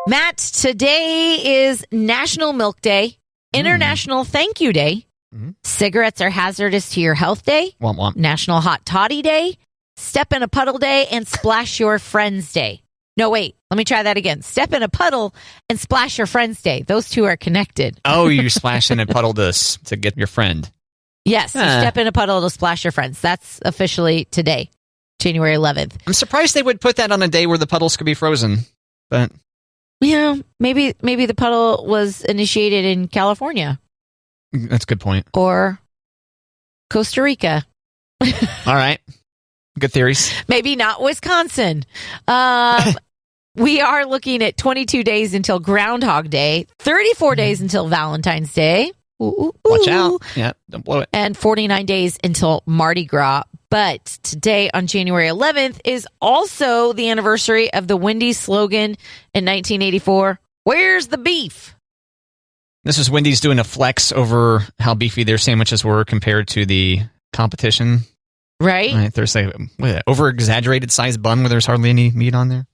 Matt, today is National Milk Day, International Thank You Day, Cigarettes Are Hazardous to Your Health Day, Womp womp. National Hot Toddy Day, Step in a Puddle Day, and Splash Your Friends Day. No, wait. Let me try that again. Step in a puddle and Splash Your Friends Day. Those two are connected. Oh, you splash in a puddle to get your friend. Yes, you step in a puddle to splash your friends. That's officially today, January 11th. I'm surprised they would put that on a day where the puddles could be frozen. But yeah, maybe the puddle was initiated in California. That's a good point. Or Costa Rica. All right. Good theories. Maybe not Wisconsin. We are looking at 22 days until Groundhog Day, 34 days until Valentine's Day. Ooh. Watch out. Yeah, don't blow it. And 49 days until Mardi Gras. But today on January 11th is also the anniversary of the Wendy's slogan in 1984, "Where's the beef?" This is Wendy's doing a flex over how beefy their sandwiches were compared to the competition. Right? There's like over-exaggerated sized bun where there's hardly any meat on there.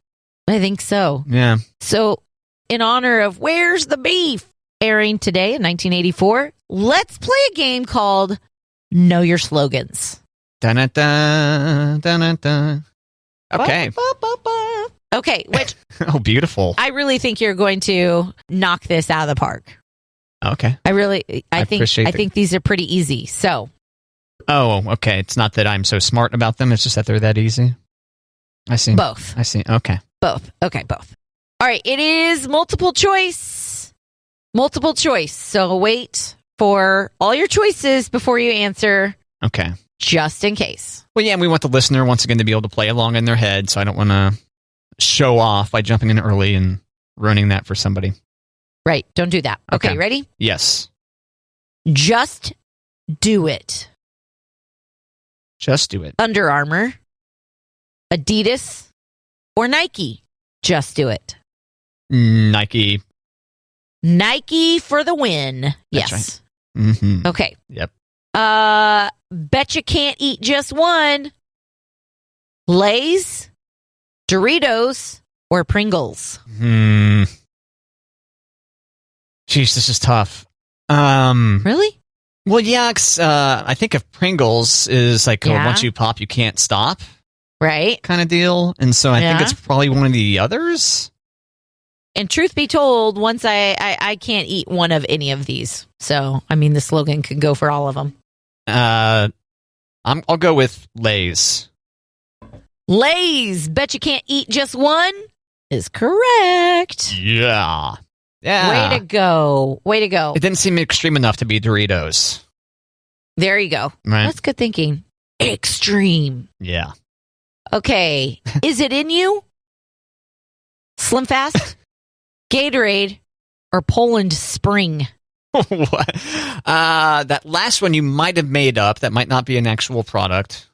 I think so. Yeah. So in honor of Where's the Beef airing today in 1984, let's play a game called Know Your Slogans. Dun-dun-dun, dun-dun-dun. Okay. Okay, which Oh, beautiful. I really think you're going to knock this out of the park. Okay. I think these are pretty easy. So. Oh, okay. It's not that I'm so smart about them. It's just that they're that easy. I see. Both. I see. Okay. Both. Okay, both. All right. It is multiple choice. Multiple choice. So wait for all your choices before you answer. Okay. Just in case. Well, yeah, and we want the listener once again to be able to play along in their head, so I don't want to show off by jumping in early and ruining that for somebody. Right. Don't do that. Okay, ready? Yes. Just do it. Just do it. Under Armour, Adidas, or Nike. Just do it. Nike. Nike for the win. That's yes. Right. Mm-hmm. Okay. Yep. Bet you can't eat just one. Lay's, Doritos, or Pringles. Jeez, this is tough. Really? Well, yeah, I think of Pringles is like once you pop, you can't stop. Right. Kind of deal. And so I think it's probably one of the others. And truth be told, once I can't eat one of any of these. So, I mean, the slogan could go for all of them. I'll go with Lay's. Lay's, bet you can't eat just one, is correct. Yeah. Yeah. Way to go. Way to go. It didn't seem extreme enough to be Doritos. There you go. Right. That's good thinking. Extreme. Yeah. Okay. Is it in you? Slim Fast, Gatorade, or Poland Spring? What? That last one you might have made up. That might not be an actual product.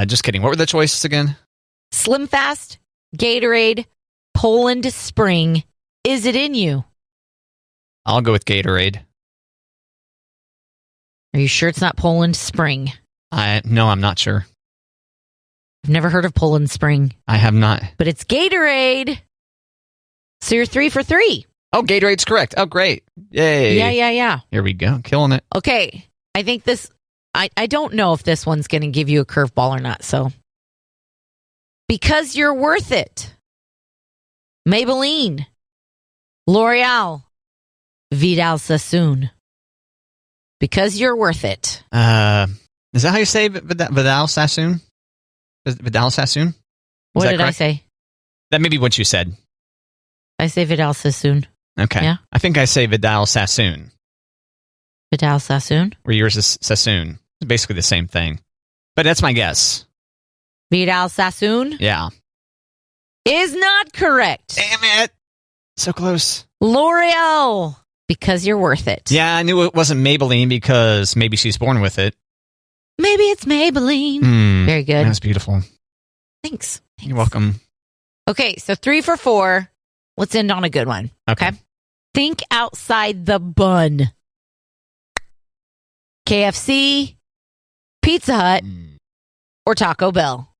Just kidding. What were the choices again? Slim Fast, Gatorade, Poland Spring. Is it in you? I'll go with Gatorade. Are you sure it's not Poland Spring? No, I'm not sure. I've never heard of Poland Spring. I have not. But it's Gatorade. So you're 3 for 3. Oh, Gatorade's correct. Oh, great. Yay. Yeah. Here we go. Killing it. Okay. I think this, I don't know if this one's going to give you a curveball or not. So, because you're worth it. Maybelline, L'Oreal, Vidal Sassoon. Because you're worth it. Is that how you say Vidal Sassoon? Vidal Sassoon? What did I say? That may be what you said. I say Vidal Sassoon. Okay. Yeah. I think I say Vidal Sassoon. Vidal Sassoon? Where yours is Sassoon. It's basically the same thing. But that's my guess. Vidal Sassoon? Yeah. Is not correct. Damn it. So close. L'Oreal. Because you're worth it. Yeah, I knew it wasn't Maybelline because maybe she's born with it. Maybe it's Maybelline. Very good. That's beautiful. Thanks. You're welcome. Okay, so 3 for 4. Let's end on a good one. Okay. Think outside the bun. KFC, Pizza Hut, or Taco Bell.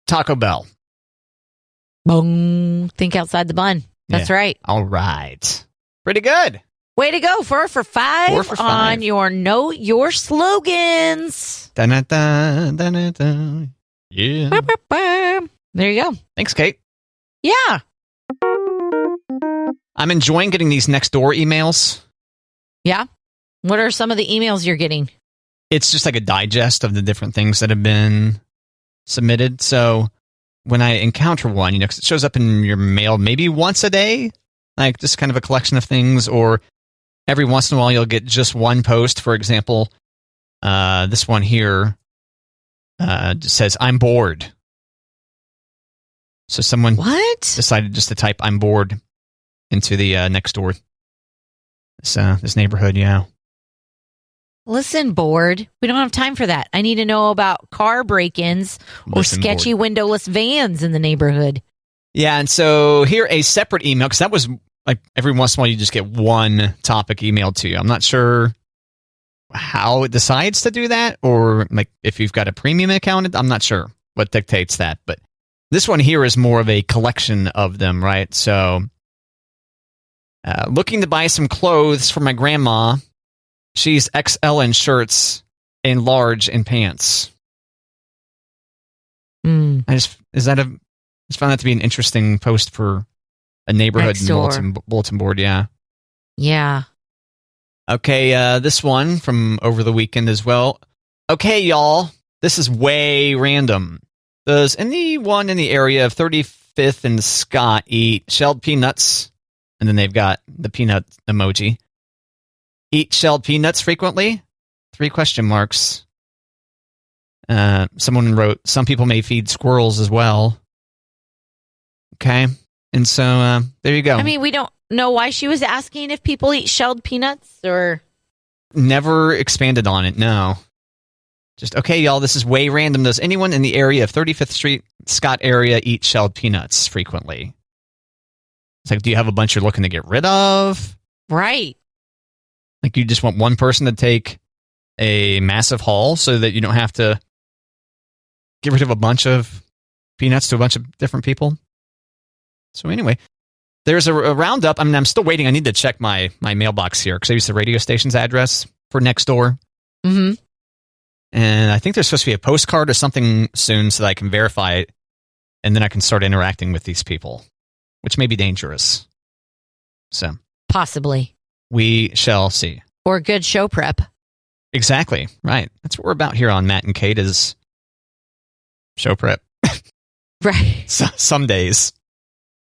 Taco Bell. Boom. Think outside the bun. That's right. All right. Pretty good. Way to go. 4 for 5 4 for 5 on your Know Your Slogans. Dun-dun-dun, dun-dun-dun. Yeah. Ba-ba-ba. There you go. Thanks, Kate. Yeah. I'm enjoying getting these Nextdoor emails. Yeah. What are some of the emails you're getting? It's just like a digest of the different things that have been submitted. So when I encounter one, you know, 'cause it shows up in your mail maybe once a day, like just kind of a collection of things, or every once in a while you'll get just one post. For example, this one here just says, "I'm bored." So someone decided just to type "I'm bored" into the Nextdoor. This neighborhood, yeah. Listen, bored. We don't have time for that. I need to know about car break-ins or sketchy windowless vans in the neighborhood. Yeah, and so here a separate email, because that was like every once in a while you just get one topic emailed to you. I'm not sure how it decides to do that, or like if you've got a premium account. I'm not sure what dictates that, but this one here is more of a collection of them, right? So, looking to buy some clothes for my grandma. She's XL in shirts and large in pants. I just found that to be an interesting post for a neighborhood bulletin board. Yeah. Yeah. Okay. This one from over the weekend as well. Okay, y'all. This is way random. Does anyone in the area of 35th and Scott eat shelled peanuts? And then they've got the peanut emoji. Eat shelled peanuts frequently? 3 question marks. Someone wrote, some people may feed squirrels as well. Okay. And so, there you go. I mean, we don't know why she was asking if people eat shelled peanuts, or... Never expanded on it, no. Just, okay, y'all, this is way random. Does anyone in the area of 35th Street, Scott area, eat shelled peanuts frequently? It's like, do you have a bunch you're looking to get rid of? Right. Like, you just want one person to take a massive haul so that you don't have to get rid of a bunch of peanuts to a bunch of different people? So anyway, there's a roundup. I mean, I'm still waiting. I need to check my mailbox here because I use the radio station's address for Nextdoor. Mm-hmm. And I think there's supposed to be a postcard or something soon so that I can verify it, and then I can start interacting with these people, which may be dangerous. So possibly. We shall see. Or good show prep. Exactly. Right. That's what we're about here on Matt and Kate is show prep. Right. Some days.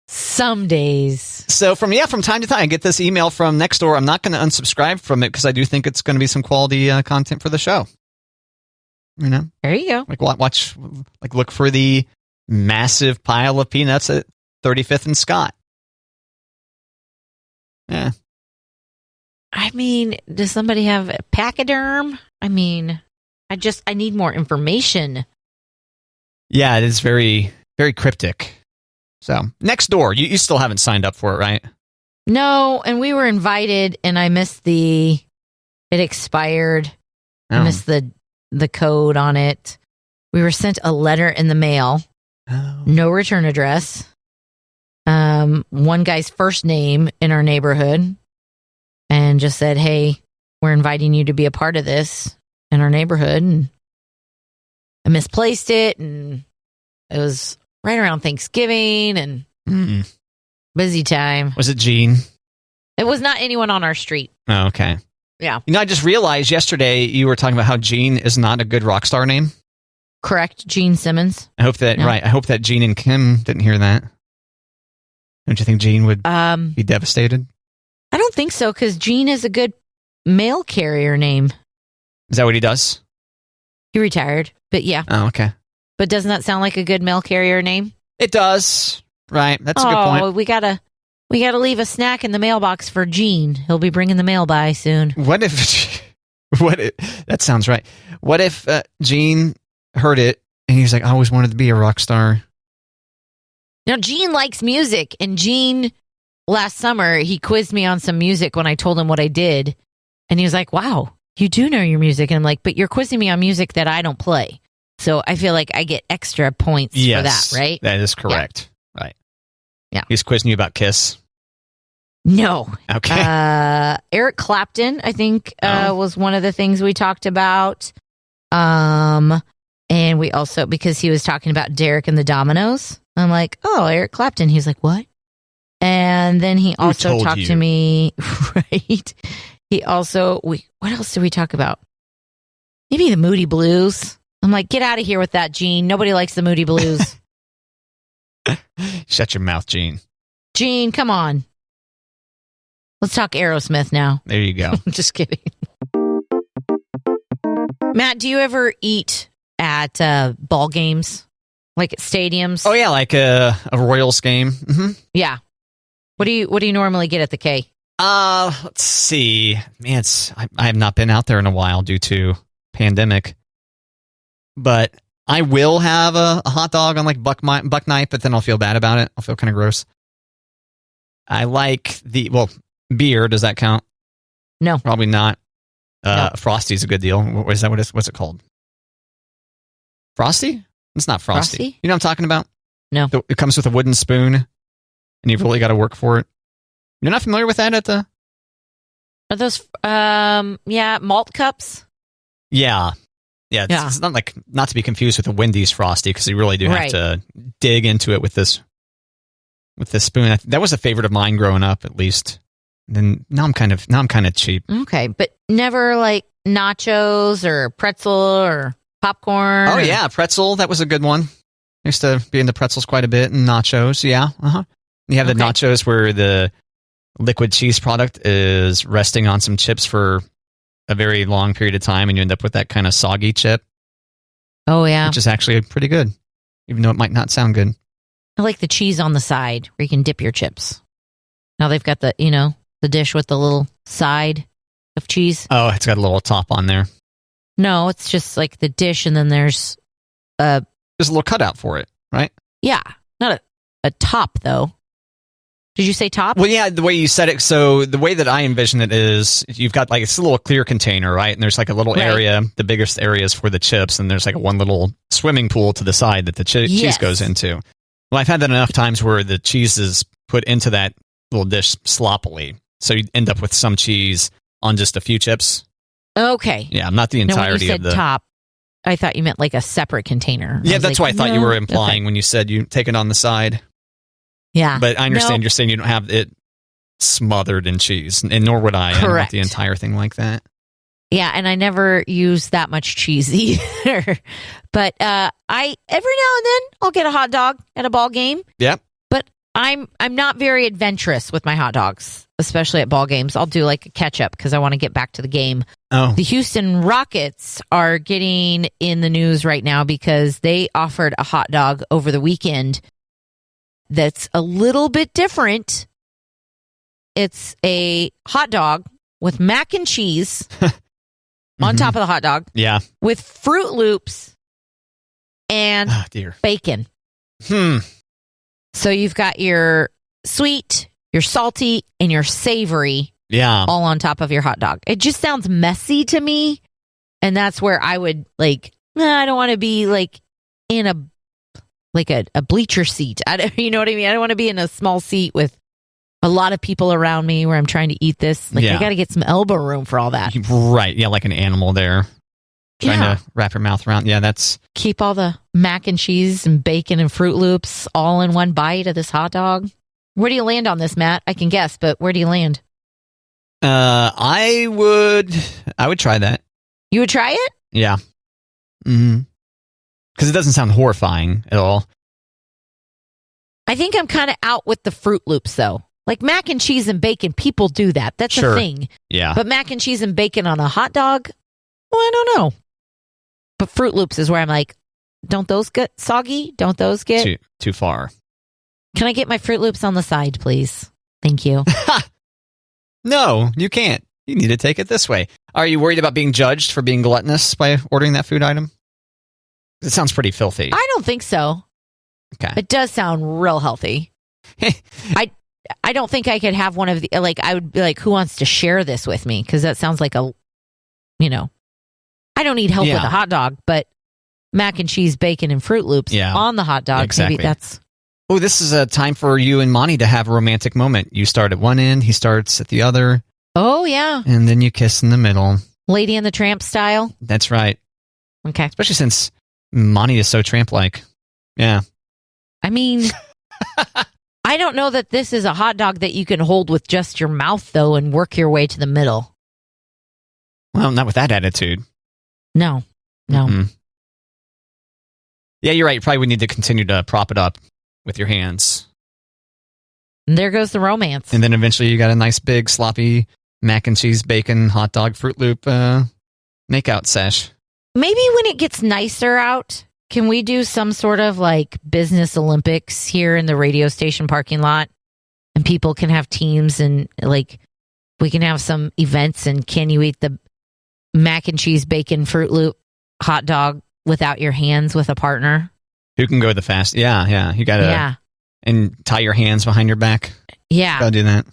Some days. So from time to time, I get this email from Nextdoor. I'm not going to unsubscribe from it because I do think it's going to be some quality content for the show. You know? There you go. Like look for the massive pile of peanuts at 35th and Scott. Yeah. I mean, does somebody have a pachyderm? I mean, I need more information. Yeah, it is very, very cryptic. So, Nextdoor, you still haven't signed up for it, right? No, and we were invited, and I missed it expired. I missed the code on it. We were sent a letter in the mail. No return address. One guy's first name in our neighborhood, and just said, "Hey, we're inviting you to be a part of this in our neighborhood." And I misplaced it, and it was right around Thanksgiving and busy time. Was it Gene? It was not anyone on our street. Oh, okay. Yeah. You know, I just realized yesterday you were talking about how Gene is not a good rock star name. Correct, Gene Simmons. I hope that I hope that Gene and Kim didn't hear that. Don't you think Gene would be devastated? I don't think so, because Gene is a good mail carrier name. Is that what he does? He retired, but yeah. Oh, okay. But doesn't that sound like a good mail carrier name? It does. Right. That's a good point. Oh, we gotta leave a snack in the mailbox for Gene. He'll be bringing the mail by soon. What if that sounds right. What if Gene heard it and he's like, I always wanted to be a rock star? Now, Gene likes music, and Gene, last summer, he quizzed me on some music when I told him what I did. And he was like, wow, you do know your music. And I'm like, but you're quizzing me on music that I don't play. So I feel like I get extra points for that, right? That is correct. Yeah. Right. Yeah. He's quizzing you about Kiss. No. Okay. Eric Clapton, I think, was one of the things we talked about. And we also, because he was talking about Derek and the Dominoes, I'm like, oh, Eric Clapton. He's like, what? And then he also talked to me, right? He also, what else did we talk about? Maybe the Moody Blues. I'm like, get out of here with that, Gene. Nobody likes the Moody Blues. Shut your mouth, Gene. Gene, come on. Let's talk Aerosmith now. There you go. I'm just kidding. Matt, do you ever eat at ball games? Like at stadiums? Oh, yeah, like a Royals game. Mm-hmm. Yeah. What do you normally get at the K? Let's see. Man, I have not been out there in a while due to pandemic. But I will have a hot dog on like Buck Night, but then I'll feel bad about it. I'll feel kind of gross. I like beer. Does that count? No. Probably not. No. Frosty's a good deal. What's it called? Frosty? It's not Frosty. Frosty? You know what I'm talking about? No. It comes with a wooden spoon, and you've really got to work for it. You're not familiar with that Are those, malt cups? Yeah. Yeah, it's not to be confused with the Wendy's Frosty, because you really do have to dig into it with this spoon. That was a favorite of mine growing up, at least. And then now I'm kind of cheap. Okay, but never like nachos or pretzel or popcorn. Oh yeah, pretzel. That was a good one. I used to be into pretzels quite a bit, and nachos. Yeah, You have the nachos where the liquid cheese product is resting on some chips for a very long period of time, and you end up with that kind of soggy chip. Oh yeah, which is actually pretty good, even though it might not sound good. I like the cheese on the side where you can dip your chips. Now they've got the dish with the little side of cheese. Oh, it's got a little top on there. No, it's just like the dish, and then there's a little cutout for it, right? Yeah, not a top though. Did you say top? Well, yeah, the way you said it. So the way that I envision it is you've got like, it's a little clear container, right? And there's like a little area, the biggest area is for the chips, and there's like one little swimming pool to the side that the cheese goes into. Well, I've had that enough times where the cheese is put into that little dish sloppily. So you end up with some cheese on just a few chips. Okay. Yeah, not the entirety of the top. I thought you meant like a separate container. Yeah, that's what I thought you were implying when you said you take it on the side. Yeah. But I understand you're saying you don't have it smothered in cheese, and nor would I. Correct. I don't want the entire thing like that. Yeah, and I never use that much cheese either. But I every now and then I'll get a hot dog at a ball game. Yep. But I'm not very adventurous with my hot dogs, especially at ball games. I'll do like a ketchup because I want to get back to the game. Oh. The Houston Rockets are getting in the news right now because they offered a hot dog over the weekend that's a little bit different. It's a hot dog with mac and cheese on top of the hot dog. Yeah. With Fruit Loops and bacon. So you've got your sweet, your salty, and your savory all on top of your hot dog. It just sounds messy to me. And that's where I would I don't want to be like in a bleacher seat. You know what I mean? I don't want to be in a small seat with a lot of people around me where I'm trying to eat this. I got to get some elbow room for all that. Right. Yeah, like an animal there. Trying to wrap your mouth around. Yeah, that's... Keep all the mac and cheese and bacon and Fruit Loops all in one bite of this hot dog. Where do you land on this, Matt? I can guess, but where do you land? I would try that. You would try it? Yeah. Mm-hmm. Because it doesn't sound horrifying at all. I think I'm kind of out with the Fruit Loops, though. Like mac and cheese and bacon, people do that. That's a thing. Yeah. But mac and cheese and bacon on a hot dog? Well, I don't know. But Fruit Loops is where I'm like, don't those get soggy? Don't those get... Too far. Can I get my Fruit Loops on the side, please? Thank you. No, you can't. You need to take it this way. Are you worried about being judged for being gluttonous by ordering that food item? It sounds pretty filthy. I don't think so. Okay. It does sound real healthy. I don't think I could have one of the, I would be like, who wants to share this with me? Because that sounds like I don't need help with a hot dog, but mac and cheese, bacon, and Fruit Loops on the hot dog. Exactly. Maybe that's... Oh, this is a time for you and Monty to have a romantic moment. You start at one end, he starts at the other. Oh, yeah. And then you kiss in the middle. Lady and the Tramp style? That's right. Okay. Especially since Monty is so tramp-like. Yeah. I mean, I don't know that this is a hot dog that you can hold with just your mouth, though, and work your way to the middle. Well, not with that attitude. No. Mm-hmm. Yeah, you're right. You probably would need to continue to prop it up with your hands. And there goes the romance. And then eventually you got a nice big sloppy mac and cheese, bacon, hot dog, Fruit Loop makeout sesh. Maybe when it gets nicer out, can we do some sort of like business Olympics here in the radio station parking lot? And people can have teams and like we can have some events and can you eat the mac and cheese, bacon, Fruit Loop hot dog without your hands with a partner? Who can go the fast? Yeah. You got to and tie your hands behind your back. Yeah. Gotta do that.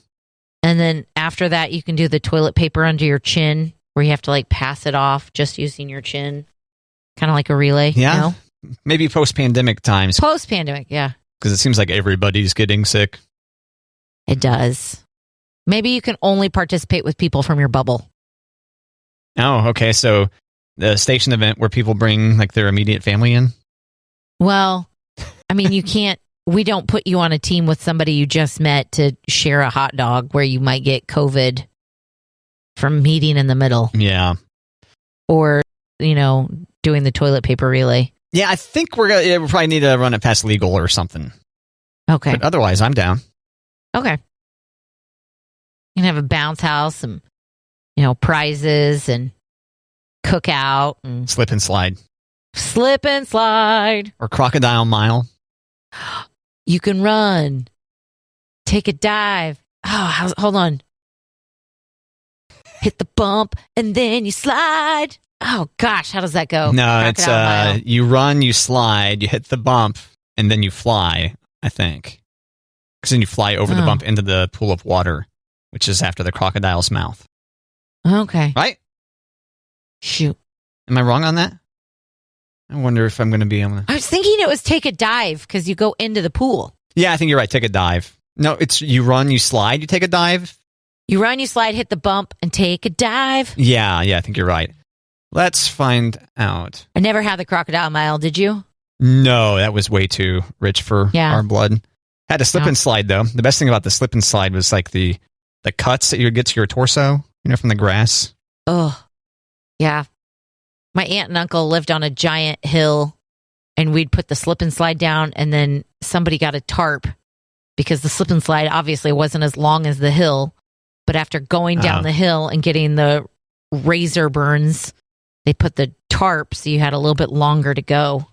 And then after that, you can do the toilet paper under your chin where you have to like pass it off just using your chin. Kind of like a relay. Yeah. You know? Maybe post-pandemic times. Post-pandemic, yeah. Because it seems like everybody's getting sick. It does. Maybe you can only participate with people from your bubble. Oh, okay. So the station event where people bring like their immediate family in? Well, I mean, you can't, we don't put you on a team with somebody you just met to share a hot dog where you might get COVID from meeting in the middle. Yeah. Or, doing the toilet paper relay. Yeah, I think we'll probably need to run it past legal or something. Okay. But otherwise, I'm down. Okay. You can have a bounce house and, prizes and cookout and slip and slide. Slip and slide. Or Crocodile Mile. You can run. Take a dive. Oh, hold on. Hit the bump and then you slide. Oh, gosh. How does that go? No, Crocodile it's you run, you slide, you hit the bump, and then you fly, I think. Because then you fly over the bump into the pool of water, which is after the crocodile's mouth. Okay. Right? Shoot. Am I wrong on that? I wonder if I'm going to be able to... I was thinking it was take a dive because you go into the pool. Yeah, I think you're right. Take a dive. No, it's you run, you slide, you take a dive. You run, you slide, hit the bump, and take a dive. Yeah, I think you're right. Let's find out. I never had the Crocodile Mile, did you? No, that was way too rich for our blood. Had a slip and slide, though. The best thing about the slip and slide was like the cuts that you would get to your torso, from the grass. Oh, yeah. My aunt and uncle lived on a giant hill, and we'd put the slip and slide down, and then somebody got a tarp because the slip and slide obviously wasn't as long as the hill. But after going down the hill and getting the razor burns, they put the tarp so you had a little bit longer to go.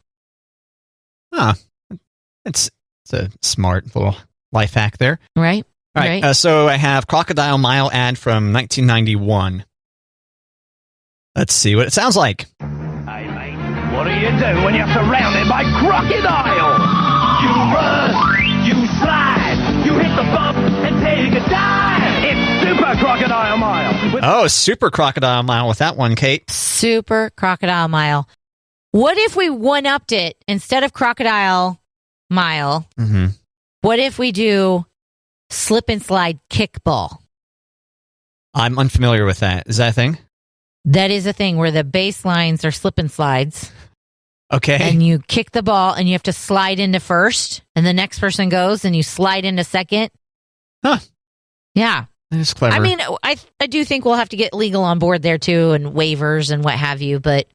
It's a smart little life hack there. Right. All right. So I have Crocodile Mile ad from 1991. Let's see what it sounds like. Hey, mate, what do you do when you're surrounded by crocodiles? You run, you slide, you hit the bump and take a dive. It's Super Crocodile Mile. Super Crocodile Mile with that one, Kate. Super Crocodile Mile. What if we one-upped it instead of Crocodile Mile? Mm-hmm. What if we do slip and slide kickball? I'm unfamiliar with that. Is that a thing? That is a thing where the baselines are slip and slides. Okay. And you kick the ball and you have to slide into first and the next person goes and you slide into second. Huh. Yeah. That's clever. I mean, I do think we'll have to get legal on board there too and waivers and what have you, but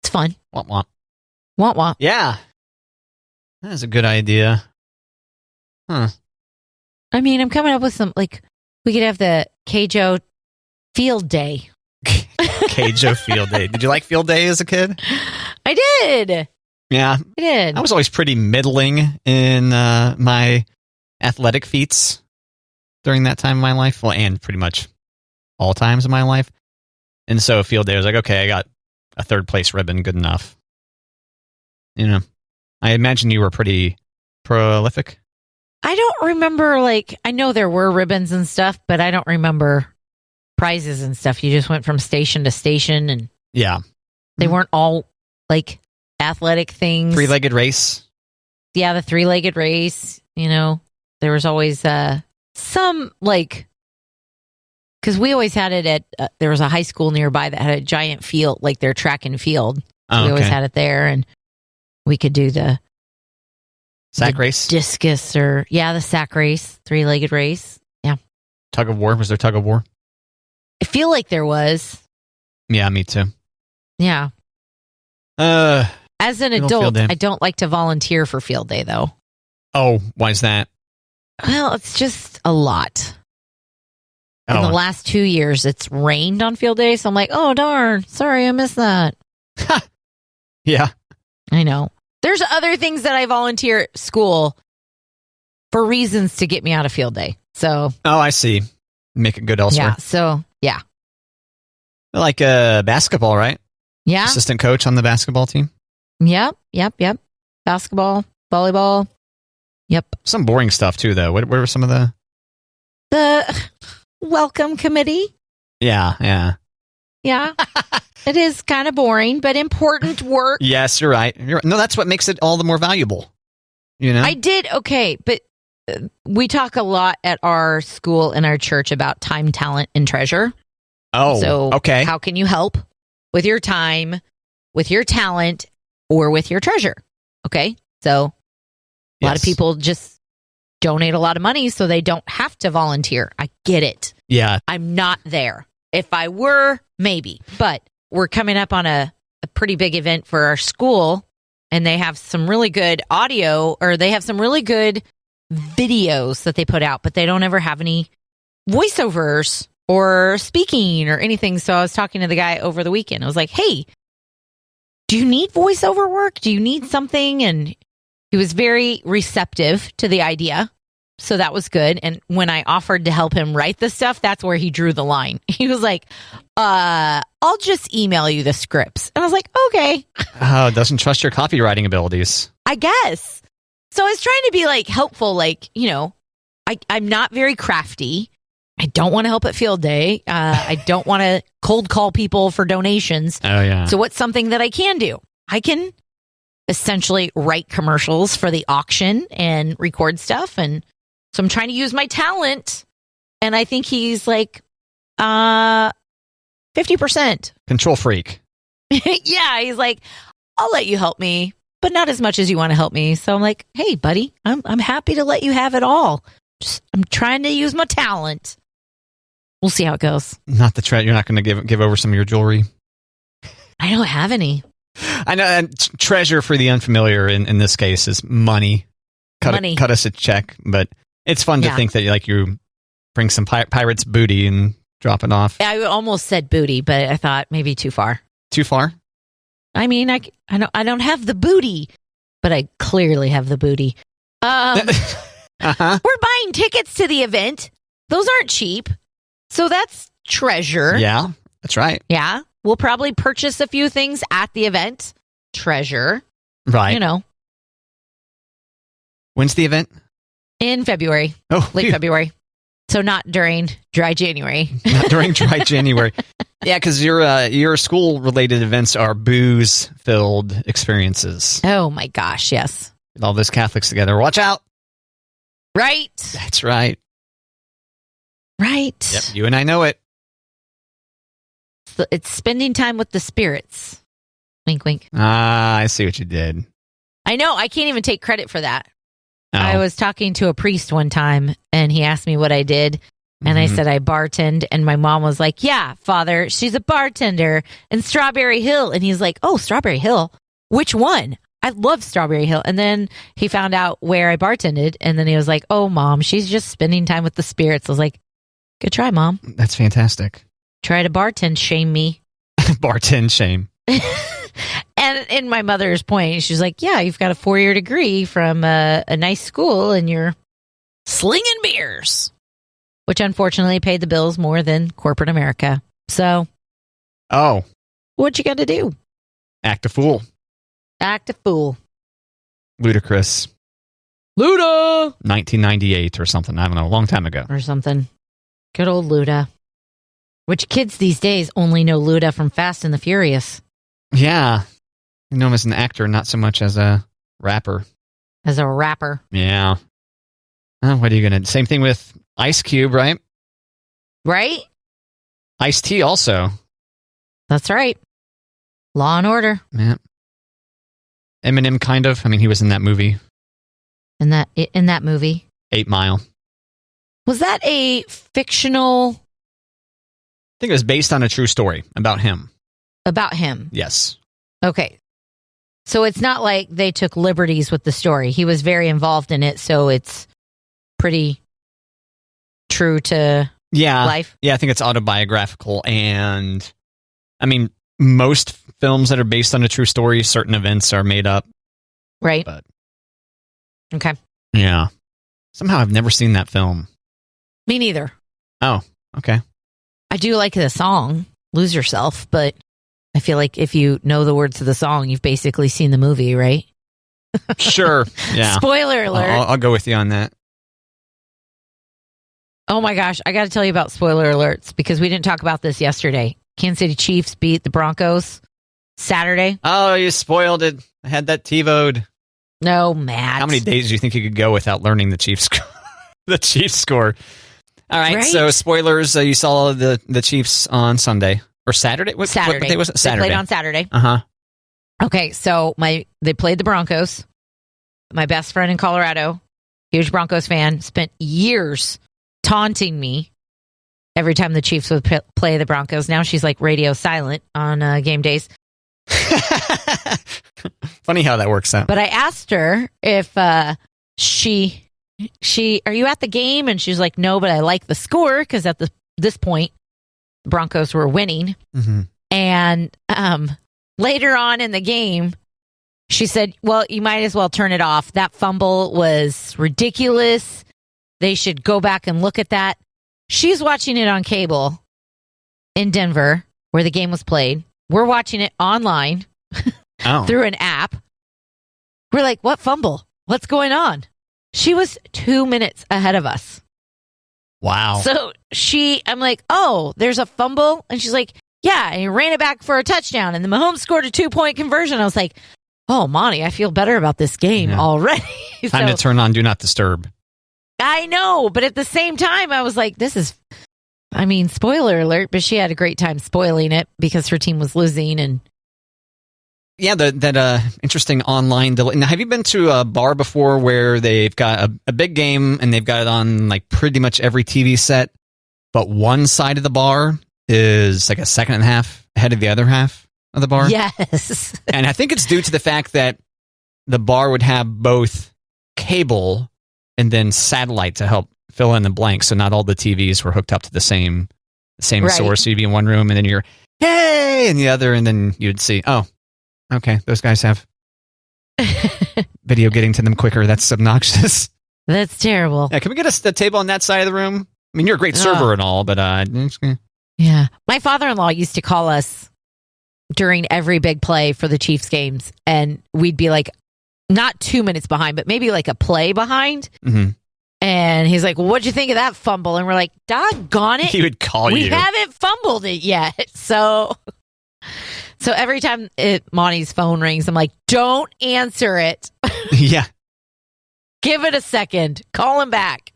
it's fun. Womp womp. Womp womp. Yeah. That's a good idea. Huh. I mean, I'm coming up with some, we could have the Keijo Field Day. Keijo Field Day. Did you like Field Day as a kid? I did. Yeah. I did. I was always pretty middling in my athletic feats during that time of my life. Well, and pretty much all times of my life. And so Field Day, I was like, okay, I got a third place ribbon. Good enough. I imagine you were pretty prolific. I don't remember, I know there were ribbons and stuff, but I don't remember prizes and stuff. You just went from station to station and yeah, they weren't all athletic things. Three-legged race. Yeah, the three-legged race. There was always some like, because we always had it at, there was a high school nearby that had a giant field, like their track and field. So we always had it there, and we could do the sack race, discus, or the sack race, three-legged race. Yeah. Tug of war. Was there tug of war? I feel like there was. Yeah, me too. Yeah. As an adult, I don't like to volunteer for field day, though. Oh, why is that? Well, it's just a lot. In the last 2 years, it's rained on field day, so I'm like, oh, darn. Sorry, I missed that. Yeah. I know. There's other things that I volunteer at school for reasons to get me out of field day. So. Oh, I see. Make it good elsewhere. Yeah, so, yeah. Like basketball, right? Yeah. Assistant coach on the basketball team? Yep. Basketball, volleyball. Yep. Some boring stuff, too, though. What were some of the welcome committee? Yeah. It is kind of boring, but important work. Yes, you're right. No, that's what makes it all the more valuable. I did, okay, but we talk a lot at our school and our church about time, talent, and treasure. Oh, so okay. How can you help with your time, with your talent, or with your treasure? Okay, so a lot of people just donate a lot of money so they don't have to volunteer. I get it. Yeah. I'm not there. If I were, maybe. But we're coming up on a pretty big event for our school, and they have some really good audio, or they have some really good videos that they put out, but they don't ever have any voiceovers or speaking or anything. So I was talking to the guy over the weekend. I was like, hey, do you need voiceover work? Do you need something? And he was very receptive to the idea. So that was good. And when I offered to help him write the stuff, that's where he drew the line. He was like, I'll just email you the scripts. And I was like, okay. Oh, doesn't trust your copywriting abilities. I guess. So I was trying to be like helpful, like, I'm not very crafty. I don't want to help at field day. I don't want to cold call people for donations. Oh, yeah. So what's something that I can do? I can essentially write commercials for the auction and record stuff. And so I'm trying to use my talent. And I think he's like 50%. Control freak. Yeah. He's like, I'll let you help me, but not as much as you want to help me. So I'm like, hey, buddy, I'm happy to let you have it all. I'm trying to use my talent. We'll see how it goes. Not the treasure. You're not going to give over some of your jewelry. I don't have any. I know. And treasure for the unfamiliar in this case is money. Cut us a check, but it's fun to think that you bring some pirate's booty and drop it off. I almost said booty, but I thought maybe too far. Too far? I mean, I don't have the booty, but I clearly have the booty. We're buying tickets to the event. Those aren't cheap. So that's treasure. Yeah, that's right. Yeah. We'll probably purchase a few things at the event. Treasure. Right. When's the event? In February. Oh, late February. So not during dry January. Not during dry January. Yeah, because your school-related events are booze-filled experiences. Oh, my gosh, yes. With all those Catholics together. Watch out. Right. That's right. Right. Yep, you and I know it. So it's spending time with the spirits. Wink, wink. Ah, I see what you did. I know. I can't even take credit for that. Oh. I was talking to a priest one time, and he asked me what I did. And I said I bartend, and my mom was like, yeah, Father, she's a bartender in Strawberry Hill. And he's like, oh, Strawberry Hill? Which one? I love Strawberry Hill. And then he found out where I bartended, and then he was like, oh, Mom, she's just spending time with the spirits. I was like, good try, Mom. That's fantastic. Try to bartend shame me. Bartend shame. And in my mother's point, she's like, yeah, you've got a 4-year degree from a nice school, and you're slinging beers. Which unfortunately paid the bills more than corporate America. So, what you got to do? Act a fool. Act a fool. Ludicrous. Luda! 1998 or something. I don't know. A long time ago. Or something. Good old Luda. Which kids these days only know Luda from Fast and the Furious. Yeah. You know him as an actor, not so much as a rapper. As a rapper. Yeah. What are you going to... Same thing with Ice Cube, right? Right? Ice-T also. That's right. Law and Order. Yeah. Eminem, kind of. I mean, he was in that movie. In that movie. 8 Mile. Was that a fictional... I think it was based on a true story about him. About him? Yes. Okay. So it's not like they took liberties with the story. He was very involved in it, so it's pretty true to life. Yeah, I think it's autobiographical. And, I mean, most films that are based on a true story, certain events are made up. Right. But, okay. Yeah. Somehow I've never seen that film. Me neither. Oh, okay. I do like the song, Lose Yourself, but I feel like if you know the words of the song, you've basically seen the movie, right? Sure. Yeah. Spoiler alert. I'll go with you on that. Oh my gosh, I got to tell you about spoiler alerts because we didn't talk about this yesterday. Kansas City Chiefs beat the Broncos Saturday. Oh, you spoiled it. I had that TiVo'd. No, Matt. How many days do you think you could go without learning the Chiefs the Chiefs score? All right, so spoilers. You saw the Chiefs on Sunday or Saturday. Saturday. What day was it? Saturday. They played on Saturday. Uh-huh. Okay, so they played the Broncos. My best friend in Colorado, huge Broncos fan, spent years taunting me every time the Chiefs would play the Broncos. Now she's like radio silent on game days. Funny how that works out. But I asked her if she are you at the game? And she's like, no, but I like the score because at this point, the Broncos were winning. Mm-hmm. And later on in the game, she said, well, you might as well turn it off. That fumble was ridiculous. They should go back and look at that. She's watching it on cable in Denver where the game was played. We're watching it online through an app. We're like, what fumble? What's going on? She was 2 minutes ahead of us. Wow. So I'm like, oh, there's a fumble? And she's like, yeah, and he ran it back for a touchdown. And then Mahomes scored a 2-point conversion. I was like, oh, Monty, I feel better about this game already. Time to turn on Do Not Disturb. I know, but at the same time, I was like, spoiler alert, but she had a great time spoiling it because her team was losing. And yeah, that interesting online delay. Now, have you been to a bar before where they've got a big game and they've got it on like pretty much every TV set, but one side of the bar is like a second and a half ahead of the other half of the bar? Yes. And I think it's due to the fact that the bar would have both cable and then satellite to help fill in the blanks. So not all the TVs were hooked up to the same source. So you'd be in one room and then you're, hey, in the other, and then you'd see, oh, okay, those guys have video getting to them quicker. That's obnoxious. That's terrible. Yeah, can we get a table on that side of the room? I mean, you're a great server and all, but yeah. My father-in-law used to call us during every big play for the Chiefs games, and we'd be like, not 2 minutes behind, but maybe like a play behind. Mm-hmm. And he's like, well, what'd you think of that fumble? And we're like, doggone it. He would call we haven't fumbled it yet. So every time Monty's phone rings, I'm like, don't answer it. Yeah. Give it a second. Call him back.